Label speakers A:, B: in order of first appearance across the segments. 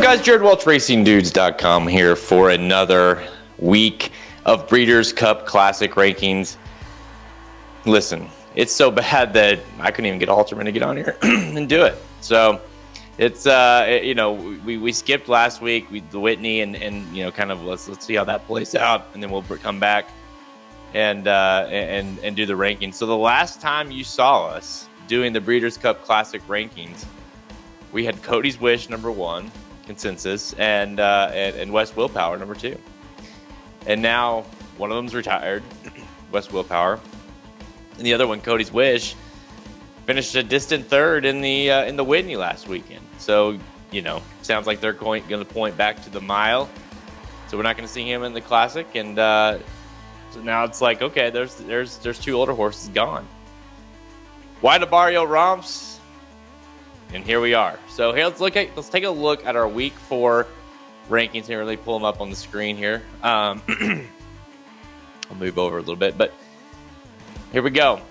A: Guys, Jared Welch, RacingDudes.com here for another week of Breeders' Cup Classic rankings. Listen, it's so bad that I couldn't even get Alterman to get on here and do it. So it's you know, we skipped last week with the Whitney and you know, kind of let's see how that plays out, and then we'll come back and do the rankings. So the last time you saw us doing the Breeders' Cup Classic rankings, we had Cody's Wish number 1 consensus and West Willpower number 2, and now one of them's retired, West Willpower, and the other one, Cody's Wish, finished a distant third in the Whitney last weekend. So you know, sounds like they're going to point back to the mile. So we're not going to see him in the Classic, and so now it's like, okay, there's 2 older horses gone. White Abarrio romps. And here we are. So here, let's take a look at our week 4 rankings here. Really pull them up on the screen here. I'll move over a little bit, but here we go.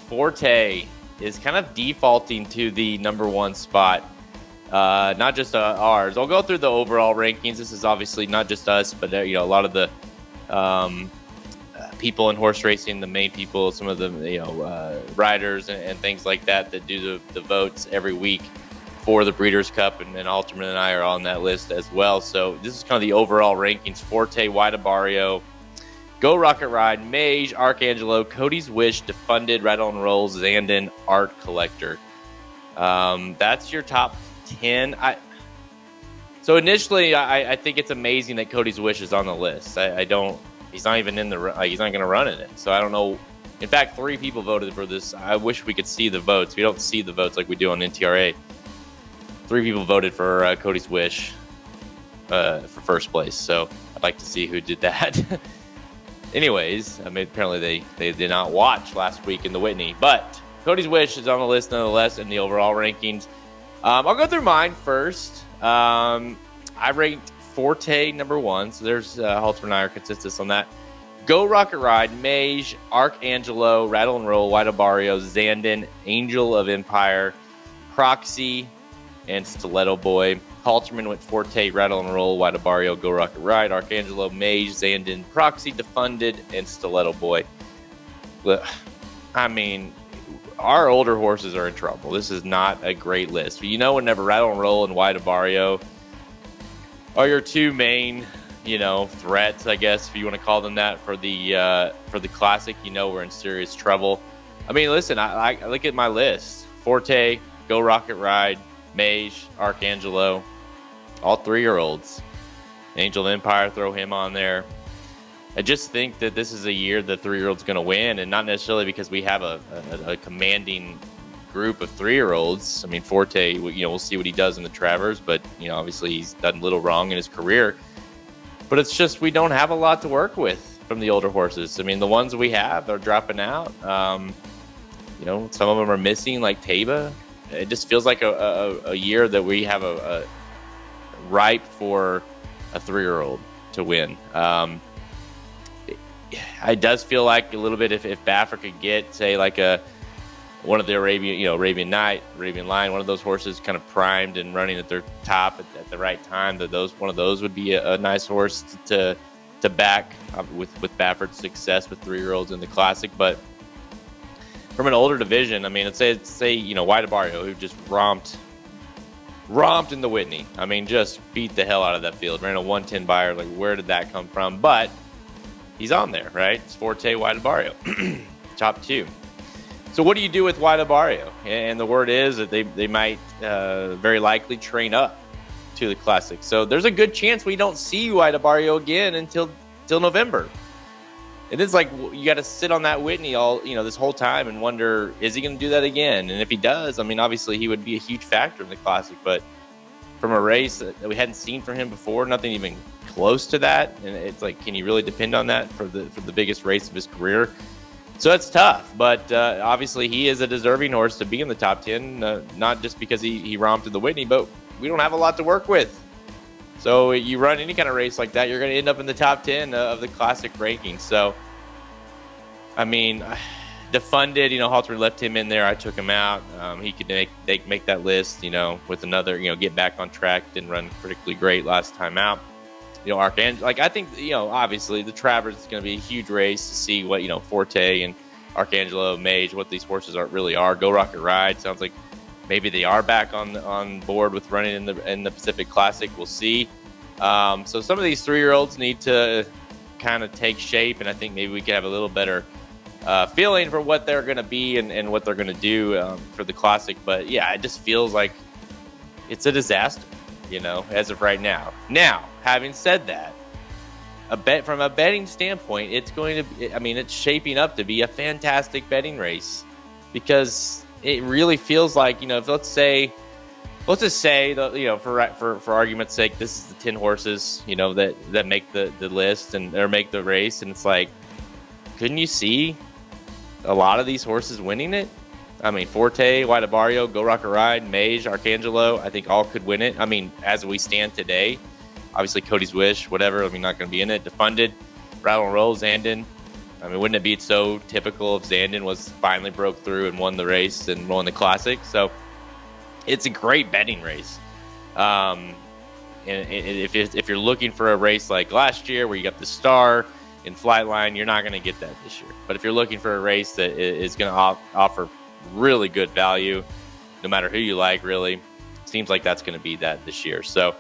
A: Forte is kind of defaulting to the number 1 spot. Not just ours. I'll go through the overall rankings. This is obviously not just us, but you know, a lot of the people in horse racing, the main people, some of the riders and things like that do the votes every week for the Breeders' Cup, and Alterman and I are on that list as well. So this is kind of the overall rankings: Forte, White Abarrio, Go Rocket Ride, Mage, Archangelo, Cody's Wish, Defunded, Rattle and Roll, Zandon, Art Collector. That's your top 10. So initially, I think it's amazing that Cody's Wish is on the list. I don't. He's not even in the. He's not going to run in it. So I don't know. In fact, 3 people voted for this. I wish we could see the votes. We don't see the votes like we do on NTRA. 3 people voted for Cody's Wish for first place. So I'd like to see who did that. Anyways, I mean, apparently they did not watch last week in the Whitney, but Cody's Wish is on the list nonetheless in the overall rankings. I'll go through mine first. I ranked Forte number 1, so there's Halter and I are consensus on that. Go Rocket Ride, Mage, Archangelo, Rattle and Roll, White Abarrio, Zandon, Angel of Empire, Proxy, and Stiletto Boy. Halterman went Forte, Rattle and Roll, White Abarrio, Go Rocket Ride, Archangelo, Mage, Zandon, Proxy, Defunded, and Stiletto Boy. I mean, our older horses are in trouble. This is not a great list. But you know, whenever Rattle and Roll and White Abarrio are your 2 main, you know, threats, I guess, if you want to call them that, for the Classic, you know we're in serious trouble. I mean, listen, I look at my list: Forte, Go Rocket Ride, Mage, Archangelo, all 3-year-olds. Angel of Empire, throw him on there. I just think that this is a year the 3-year-old's going to win, and not necessarily because we have a commanding group of 3-year-olds. I mean, Forte, you know, we'll see what he does in the Travers, but you know, obviously he's done little wrong in his career. But it's just we don't have a lot to work with from the older horses. I mean, the ones we have are dropping out. You know, some of them are missing, like Taba. It just feels like a year that we have a ripe for a 3-year-old to win. It does feel like a little bit if Baffer could get, say, like one of the Arabian Night, Arabian Lion, one of those horses kind of primed and running at their top at the right time, that one of those would be a nice horse to back with Baffert's success with 3-year-olds in the Classic. But from an older division, I mean, let's say you know, White Abarrio, who just romped in the Whitney. I mean, just beat the hell out of that field. Ran a 110 buyer. Like, where did that come from? But he's on there, right? It's Forte, White Abarrio, top 2. So what do you do with White Abarrio? And the word is that they might very likely train up to the Classic. So there's a good chance we don't see White Abarrio again until November. And it's like, you got to sit on that Whitney this whole time and wonder, is he going to do that again? And if he does, I mean, obviously he would be a huge factor in the Classic. But from a race that we hadn't seen from him before, nothing even close to that. And it's like, can you really depend on that for the biggest race of his career? So it's tough, but obviously he is a deserving horse to be in the top 10, not just because he romped in the Whitney, but we don't have a lot to work with. So you run any kind of race like that, you're going to end up in the top 10 of the Classic rankings. So, I mean, Defunded, Halterman left him in there. I took him out. He could make that list, with another, get back on track. Didn't run particularly great last time out. Archangelo, I think, obviously the Travers is going to be a huge race to see what, Forte and Archangelo, Mage, what these horses really are. Go Rocket Ride sounds like maybe they are back on board with running in the Pacific Classic. We'll see. So some of these 3-year-olds need to kind of take shape, and I think maybe we can have a little better feeling for what they're going to be and what they're going to do for the Classic. But yeah, it just feels like it's a disaster, as of right now. Now, having said that, from a betting standpoint, it's going to be, it's shaping up to be a fantastic betting race, because it really feels like, if let's just say for argument's sake, this is the 10 horses, that make the list or make the race, and it's like, couldn't you see a lot of these horses winning it? Forte, White Abarrio, Go Rocket Ride, Mage, Archangelo, I think all could win it. As we stand today, obviously Cody's Wish, whatever, not going to be in it. Defunded, Rattle and Roll, Zandon. Wouldn't it be so typical if Zandon finally broke through and won the race and won the Classic? So it's a great betting race. And if you're looking for a race like last year where you got the Star in Flightline, you're not going to get that this year. But if you're looking for a race that is going to offer really good value, no matter who you like, really, seems like that's going to be that this year. So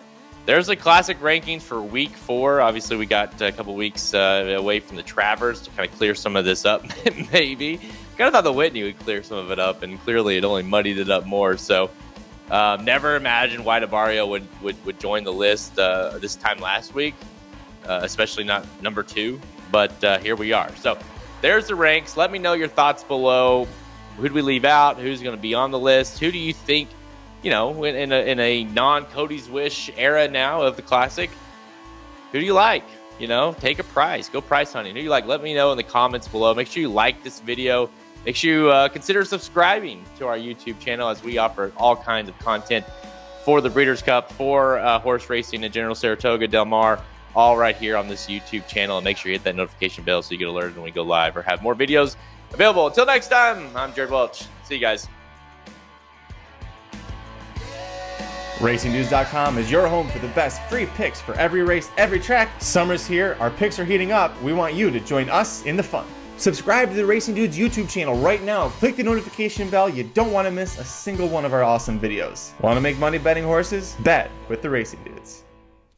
A: there's the Classic rankings for week 4. Obviously, we got a couple weeks away from the Travers to kind of clear some of this up, maybe. Kind of thought the Whitney would clear some of it up, and clearly it only muddied it up more. So never imagined White Abarrio would join the list this time last week, especially not number 2. But here we are. So there's the ranks. Let me know your thoughts below. Who do we leave out? Who's going to be on the list? Who do you think, in a non-Cody's Wish era now of the Classic, who do you like? Take a prize. Go prize hunting. Who do you like? Let me know in the comments below. Make sure you like this video. Make sure you consider subscribing to our YouTube channel, as we offer all kinds of content for the Breeders' Cup, for horse racing in general, Saratoga, Del Mar, all right here on this YouTube channel. And make sure you hit that notification bell so you get alerted when we go live or have more videos available. Until next time, I'm Jared Welch. See you guys.
B: RacingDudes.com is your home for the best free picks for every race, every track. Summer's here, our picks are heating up. We want you to join us in the fun. Subscribe to the Racing Dudes YouTube channel right now. Click the notification bell. You don't want to miss a single one of our awesome videos. Want to make money betting horses? Bet with the Racing Dudes.